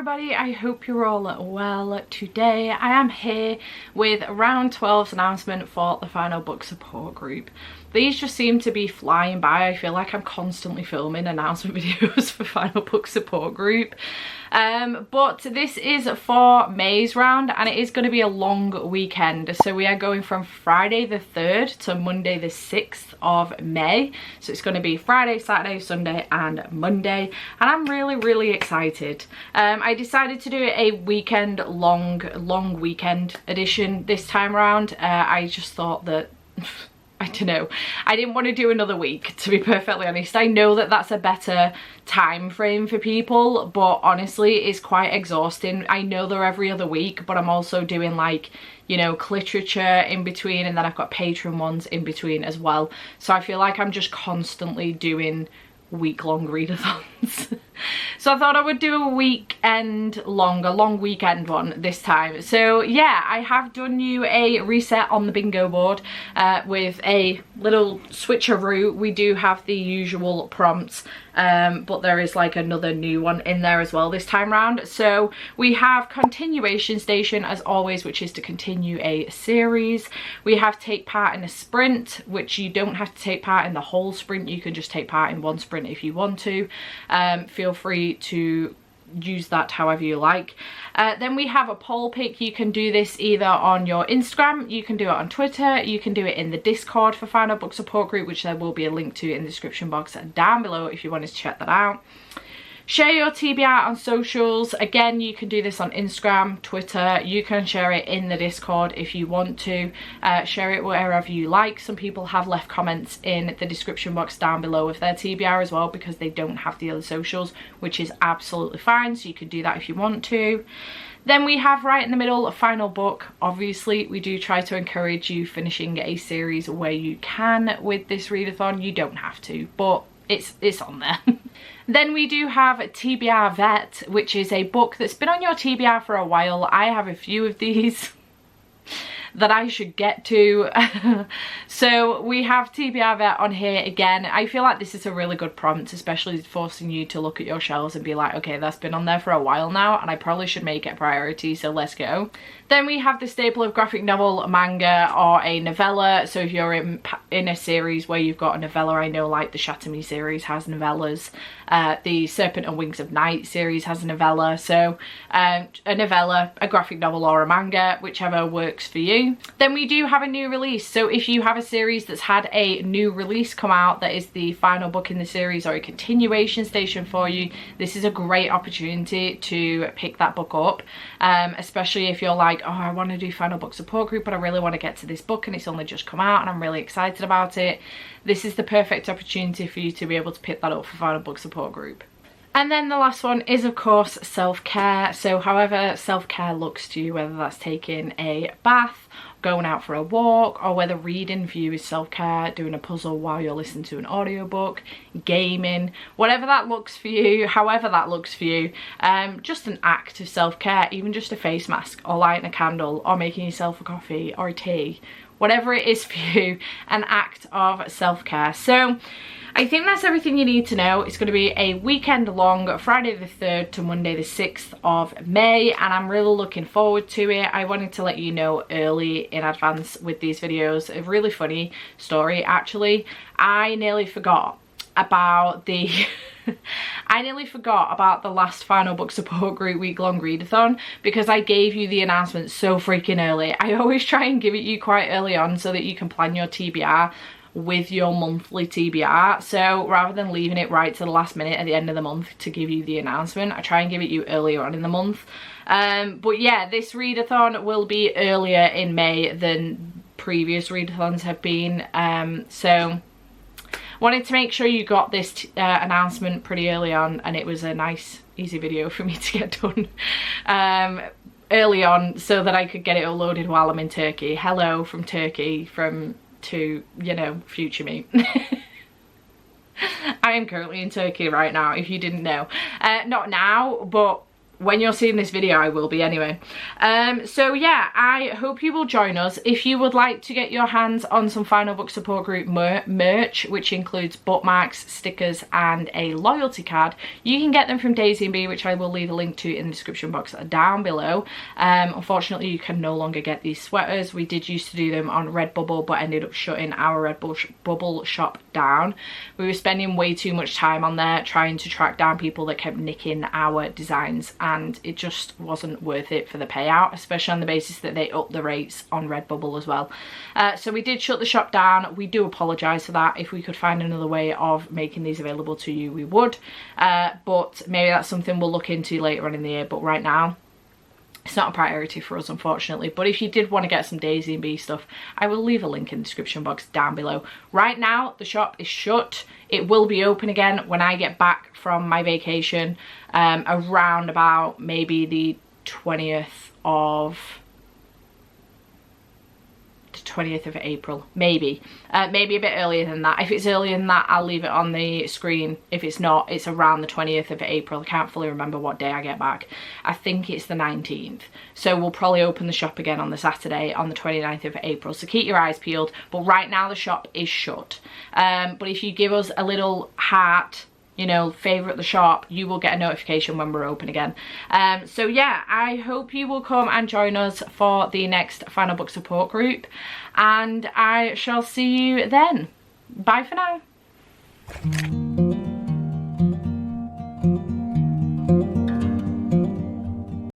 everybody, I hope you're all well. Today I am here with round 12's announcement for the final book support group. These just seem to be flying by. I feel like I'm constantly filming announcement videos for final book support group. But this is for May's round and it is going to be a long weekend. So we are going from Friday the 3rd to Monday the 6th of May. So it's going to be Friday, Saturday, Sunday and Monday. And I'm really excited. I decided to do a weekend long weekend edition this time around. I just thought that I don't know, I didn't want to do another week, to be perfectly honest. I know that that's a better time frame for people, but honestly it's quite exhausting. I know they're every other week, but I'm also doing like, you know, literature in between, and then I've got Patreon ones in between as well. So I feel like I'm just constantly doing week-long readathons. So I thought I would do a long weekend one this time. So yeah, I have done you a reset on the bingo board with a little switcheroo. We do have the usual prompts, but there is like another new one in there as well this time round. So we have continuation station as always, which is to continue a series. We have take part in a sprint, which you don't have to take part in the whole sprint. You can just take part in one sprint if you want to. Feel free to use that however you like. Then we have a poll pick. You can do this either on your Instagram, you can do it on Twitter, you can do it in the Discord for Final Book Support Group, which there will be a link to in the description box down below if you wanted to check that out. Share your TBR on socials. Again, you can do this on Instagram, Twitter. You can share it in the Discord if you want to. Share it wherever you like. Some people have left comments in the description box down below with their TBR as well because they don't have the other socials, which is absolutely fine. So you can do that if you want to. Then we have right in the middle a final book. Obviously, we do try to encourage you finishing a series where you can with this readathon. You don't have to, but it's on there. Then we do have TBR Vet, which is a book that's been on your TBR for a while. I have a few of these that I should get to. So we have TBR Vet on here again. I feel like this is a really good prompt, especially forcing you to look at your shelves and be like, okay, that's been on there for a while now and I probably should make it a priority, so let's go. Then we have the staple of graphic novel, manga or a novella. So if you're in a series where you've got a novella, I know like the Shatter Me series has novellas, the Serpent and Wings of Night series has a novella. So a novella, a graphic novel or a manga, whichever works for you. Then we do have a new release. So if you have a series that's had a new release come out that is the final book in the series or a continuation station for you, this is a great opportunity to pick that book up, especially if you're like, oh, I want to do final book support group but I really want to get to this book and it's only just come out and I'm really excited about it. This is the perfect opportunity for you to be able to pick that up for final book support group. And then the last one is of course self-care. So however self-care looks to you, whether that's taking a bath, going out for a walk, or whether reading for you is self-care, doing a puzzle while you're listening to an audiobook, gaming, whatever that looks for you, however that looks for you, just an act of self-care, even just a face mask or lighting a candle or making yourself a coffee or a tea, whatever it is for you, an act of self-care. So I think that's everything you need to know. It's going to be a weekend long, Friday the 3rd to Monday the 6th of May, and I'm really looking forward to it. I wanted to let you know early in advance with these videos. A really funny story actually. I nearly forgot about the last final book support group week-long readathon because I gave you the announcement so freaking early. I always try and give it you quite early on so that you can plan your TBR with your monthly TBR. So rather than leaving it right to the last minute at the end of the month to give you the announcement, I try and give it you earlier on in the month. But yeah, this readathon will be earlier in May than previous readathons have been. So wanted to make sure you got this announcement pretty early on, and it was a nice easy video for me to get done early on so that I could get it uploaded while I'm in Turkey. Hello from Turkey, to, you know, future me. I am currently in Turkey right now, if you didn't know. Not now, but when you're seeing this video, I will be anyway. So yeah, I hope you will join us. If you would like to get your hands on some Final Book Support Group merch, which includes bookmarks, stickers and a loyalty card, you can get them from Daisy & Bee, which I will leave a link to in the description box down below. Unfortunately, you can no longer get these sweaters. We did used to do them on Redbubble, but ended up shutting our Redbubble shop down. We were spending way too much time on there trying to track down people that kept nicking our designs, and it just wasn't worth it for the payout, especially on the basis that they upped the rates on Redbubble as well. So we did shut the shop down. We do apologise for that. If we could find another way of making these available to you, we would, but maybe that's something we'll look into later on in the year. But right now it's not a priority for us, unfortunately. But if you did want to get some Daisy & Bee stuff, I will leave a link in the description box down below. Right now the shop is shut. It will be open again when I get back from my vacation, around about maybe the 20th of April, maybe a bit earlier than that. If it's earlier than that, I'll leave it on the screen. If it's not, it's around the 20th of April. I can't fully remember what day I get back. I think it's the 19th. So we'll probably open the shop again on the Saturday on the 29th of April. So keep your eyes peeled. But right now the shop is shut. But if you give us a little heart, you know, favourite the shop, you will get a notification when we're open again. So yeah, I hope you will come and join us for the next Final Book Support Group, and I shall see you then. Bye for now.